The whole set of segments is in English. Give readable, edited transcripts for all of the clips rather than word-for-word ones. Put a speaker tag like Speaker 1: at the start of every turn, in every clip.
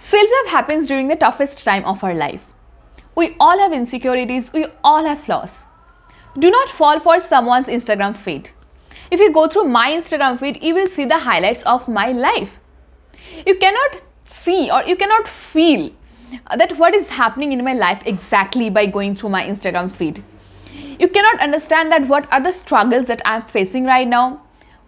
Speaker 1: Self-love happens during the toughest time of our life. We all have insecurities, we all have flaws. Do not fall for someone's Instagram feed. If you go through my Instagram feed, you will see the highlights of my life. You cannot see or you cannot feel that what is happening in my life exactly by going through my Instagram feed. You cannot understand that what are the struggles that I'm facing right now,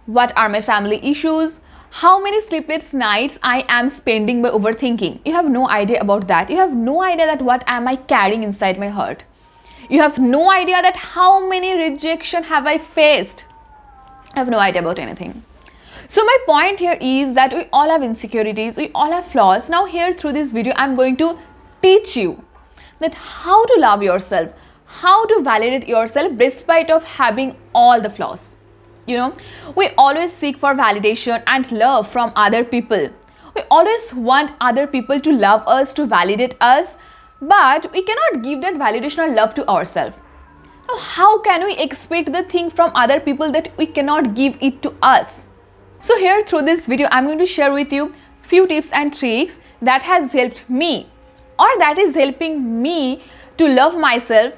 Speaker 1: what are my family issues, how many sleepless nights I am spending by overthinking. You have no idea about that. You have no idea that what am I carrying inside my heart. You have no idea that how many rejection have I faced. I have no idea about anything. So my point here is that we all have insecurities, we all have flaws. Now here through this video, I'm going to teach you that how to love yourself, how to validate yourself despite of having all the flaws. You know, we always seek for validation and love from other people. We always want other people to love us, to validate us, but we cannot give that validation or love to ourselves. Now, how can we expect the thing from other people that we cannot give it to us? So here through this video, I'm going to share with you few tips and tricks that has helped me or that is helping me to love myself,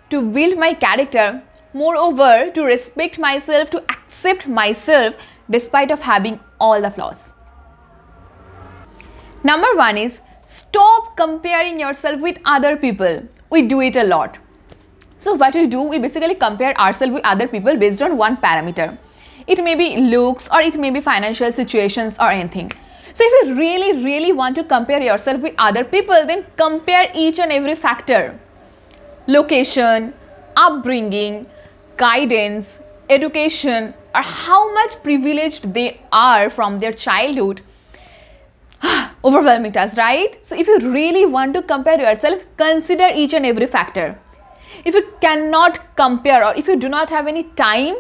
Speaker 1: to build my character, moreover to respect myself, to accept myself despite of having all the flaws. Number one is stop comparing yourself with other people. We do it a lot. So what we do, we basically compare ourselves with other people based on one parameter. It may be looks or it may be financial situations or anything. So if you really want to compare yourself with other people, then compare each and every factor. Location, upbringing, guidance, education, or how much privileged they are from their childhood. Overwhelming task, right? So if you really want to compare yourself, consider each and every factor. If you cannot compare or if you do not have any time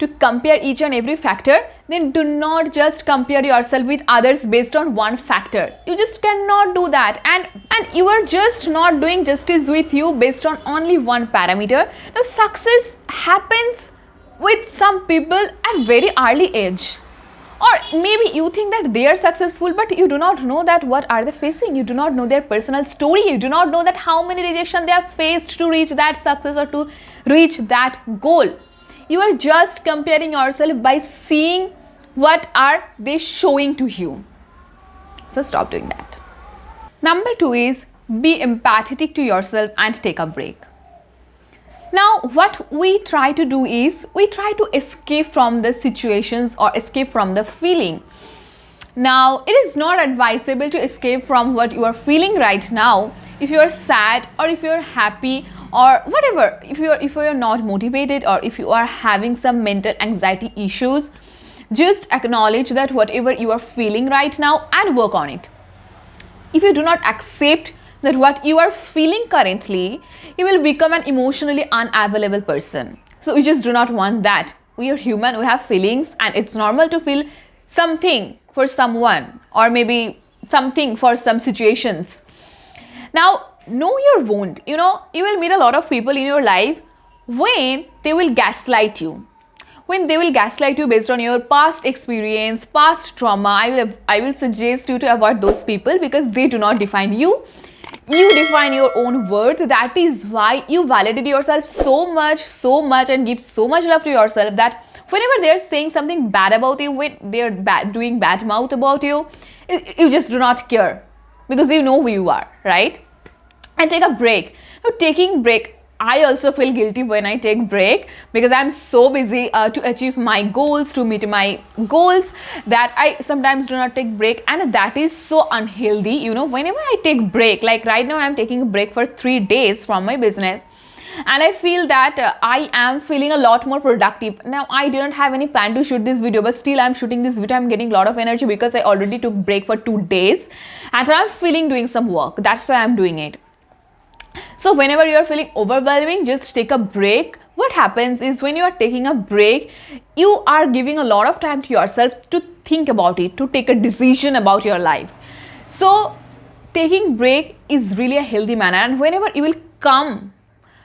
Speaker 1: to compare each and every factor, then do not just compare yourself with others based on one factor. You just cannot do that, and you are just not doing justice with you based on only one parameter. Now success happens with some people at very early age, or maybe you think that they are successful, but you do not know that what are they facing. You do not know their personal story. You do not know that how many rejection they have faced to reach that success or to reach that goal. You are just comparing yourself by seeing what are they showing to you. So stop doing that. Number two is be empathetic to yourself and take a break. Now what we try to do is we try to escape from the situations or escape from the feeling. Now it is not advisable to escape from what you are feeling right now. If you are sad or if you are happy or whatever, if you are not motivated or if you are having some mental anxiety issues, just acknowledge that whatever you are feeling right now and work on it. If you do not accept that what you are feeling currently, you will become an emotionally unavailable person. So we just do not want that. We are human, we have feelings, and it's normal to feel something for someone or maybe something for some situations. Now, know your wound. You know, you will meet a lot of people in your life when they will gaslight you. When they will gaslight you based on your past experience, past trauma, I will suggest you to avoid those people because they do not define you. You define your own worth. That is why you validate yourself so much and give so much love to yourself that whenever they are saying something bad about you, when they are doing bad mouth about you, you just do not care because you know who you are, right? And take a break. Now taking break, I also feel guilty when I take break because I'm so busy to achieve my goals, to meet my goals, that I sometimes do not take break, and that is so unhealthy. You know, whenever I take break, like right now I'm taking a break for 3 days from my business, and I feel that I am feeling a lot more productive. Now I didn't have any plan to shoot this video, but still I'm shooting this video. I'm getting a lot of energy because I already took break for 2 days and I'm feeling doing some work. That's why I'm doing it. So whenever you are feeling overwhelming, just take a break. What happens is when you are taking a break, you are giving a lot of time to yourself to think about it, to take a decision about your life. So taking break is really a healthy manner, and whenever you will come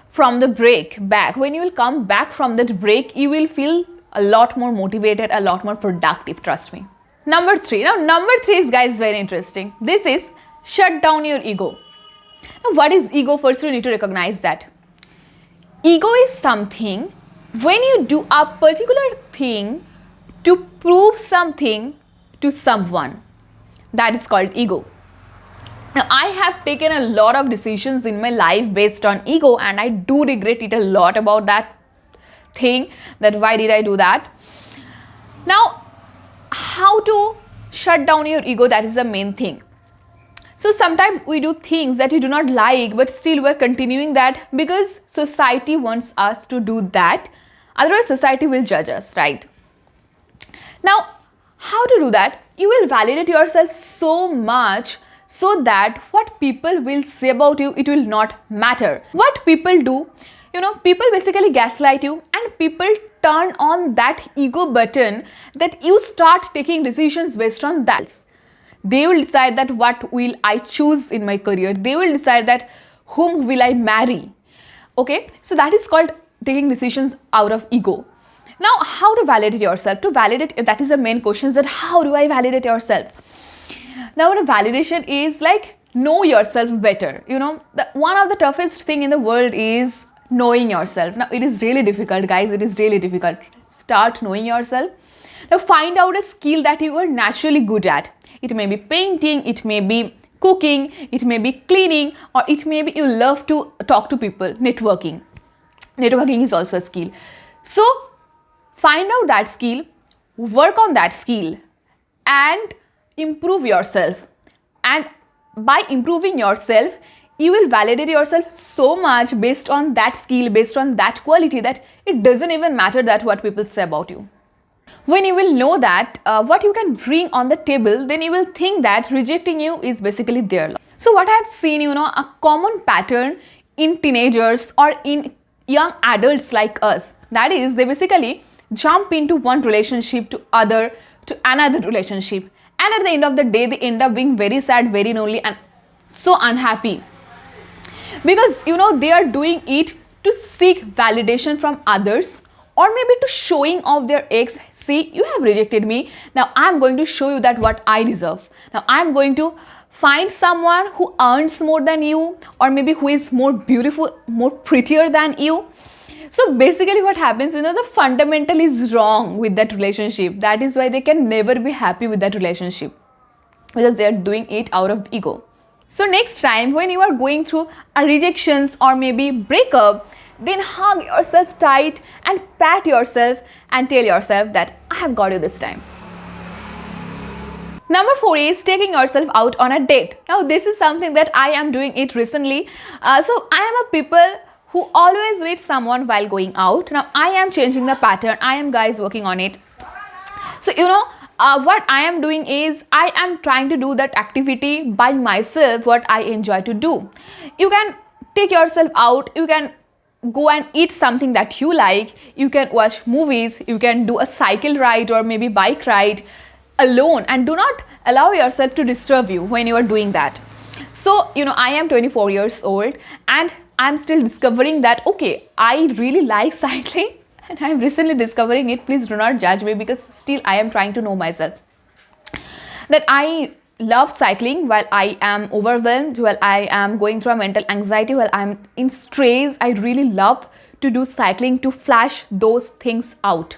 Speaker 1: from the break back, when you will come back from that break, you will feel a lot more motivated, a lot more productive, trust me. Number three. Now number three is, guys, very interesting. This is Shut down your ego. Now, what is ego? First, you need to recognize that. Ego is something when you do a particular thing to prove something to someone. That is called ego. Now, I have taken a lot of decisions in my life based on ego, and I do regret it a lot about that thing, that why did I do that. Now, how to shut down your ego, that is the main thing. So sometimes we do things that we do not like, but still we're continuing that because society wants us to do that. Otherwise, society will judge us, right? Now, how to do that? You will validate yourself so much so that what people will say about you, it will not matter. What people do, people basically gaslight you, and people turn on that ego button that you start taking decisions based on that. They will decide that what will I choose in my career. They will decide that whom will I marry. Okay, so that is called taking decisions out of ego. Now, how to validate yourself? To validate, that is the main question, that how do I validate yourself? Now, the validation is like know yourself better. One of the toughest thing in the world is knowing yourself. Now, it is really difficult, guys. It is really difficult. Start knowing yourself. Now, find out a skill that you are naturally good at. It may be painting, it may be cooking, it may be cleaning, or it may be you love to talk to people, networking. Networking is also a skill. So, find out that skill, work on that skill, and improve yourself. And by improving yourself, you will validate yourself so much based on that skill, based on that quality, that it doesn't even matter that what people say about you. When you will know that what you can bring on the table, then you will think that rejecting you is basically their loss. So what I have seen, a common pattern in teenagers or in young adults like us, that is, they basically jump into one relationship to another relationship, and at the end of the day, they end up being very sad, very lonely, and so unhappy, because they are doing it to seek validation from others, or maybe to showing off their ex. See, you have rejected me, now I'm going to show you that what I deserve. Now I'm going to find someone who earns more than you, or maybe who is more beautiful, more prettier than you. So basically what happens, the fundamental is wrong with that relationship. That is why they can never be happy with that relationship, because they are doing it out of ego. So next time when you are going through a rejections or maybe breakup, then hug yourself tight and pat yourself and tell yourself that I have got you this time. Number 4 is taking yourself out on a date. Now this is something that I am doing it recently. So I am a people who always meet someone while going out. Now I am changing the pattern. I am, guys, working on it. So what I am doing is I am trying to do that activity by myself, what I enjoy to do. You can take yourself out. You can go and eat something that you like. You can watch movies. You can do a cycle ride or maybe bike ride alone, and do not allow yourself to disturb you when you are doing that. So I am 24 years old and I'm still discovering that, okay, I really like cycling, and I'm recently discovering it. Please do not judge me, because still I am trying to know myself, that I love cycling while I am overwhelmed, while I am going through a mental anxiety, while I'm in stress. I really love to do cycling to flash those things out.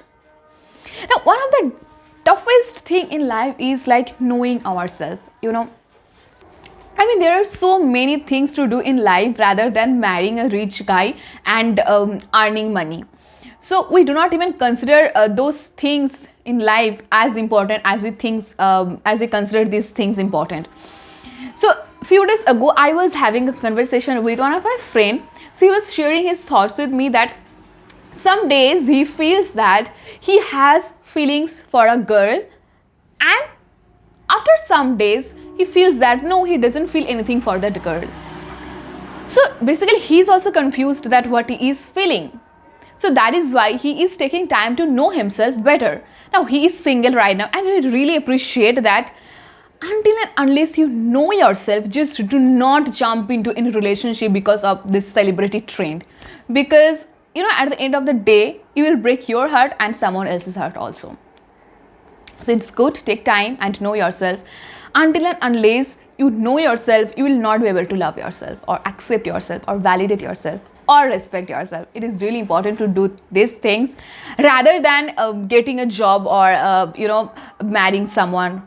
Speaker 1: Now, one of the toughest thing in life is like knowing ourselves. There are so many things to do in life rather than marrying a rich guy and earning money. So we do not even consider those things in life as important as we consider these things important. So few days ago, I was having a conversation with one of my friends. So he was sharing his thoughts with me that some days he feels that he has feelings for a girl, and after some days he feels that no, he doesn't feel anything for that girl. So basically he is also confused that what he is feeling. So that is why he is taking time to know himself better. Now he is single right now, and I really appreciate that. Until and unless you know yourself, just do not jump into any relationship because of this celebrity trend, because at the end of the day you will break your heart and someone else's heart also. So it's good to take time and know yourself until and unless you know yourself, you will not be able to love yourself or accept yourself or validate yourself or respect yourself. It is really important to do these things rather than getting a job or marrying someone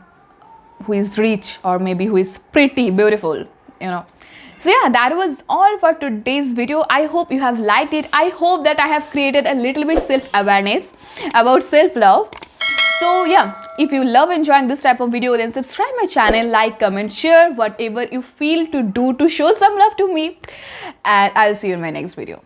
Speaker 1: who is rich or maybe who is pretty beautiful. So yeah, that was all for today's video. I hope you have liked it. I hope that I have created a little bit self-awareness about self-love. So yeah, if you love enjoying this type of video, then subscribe my channel, like, comment, share, whatever you feel to do to show some love to me. And I'll see you in my next video.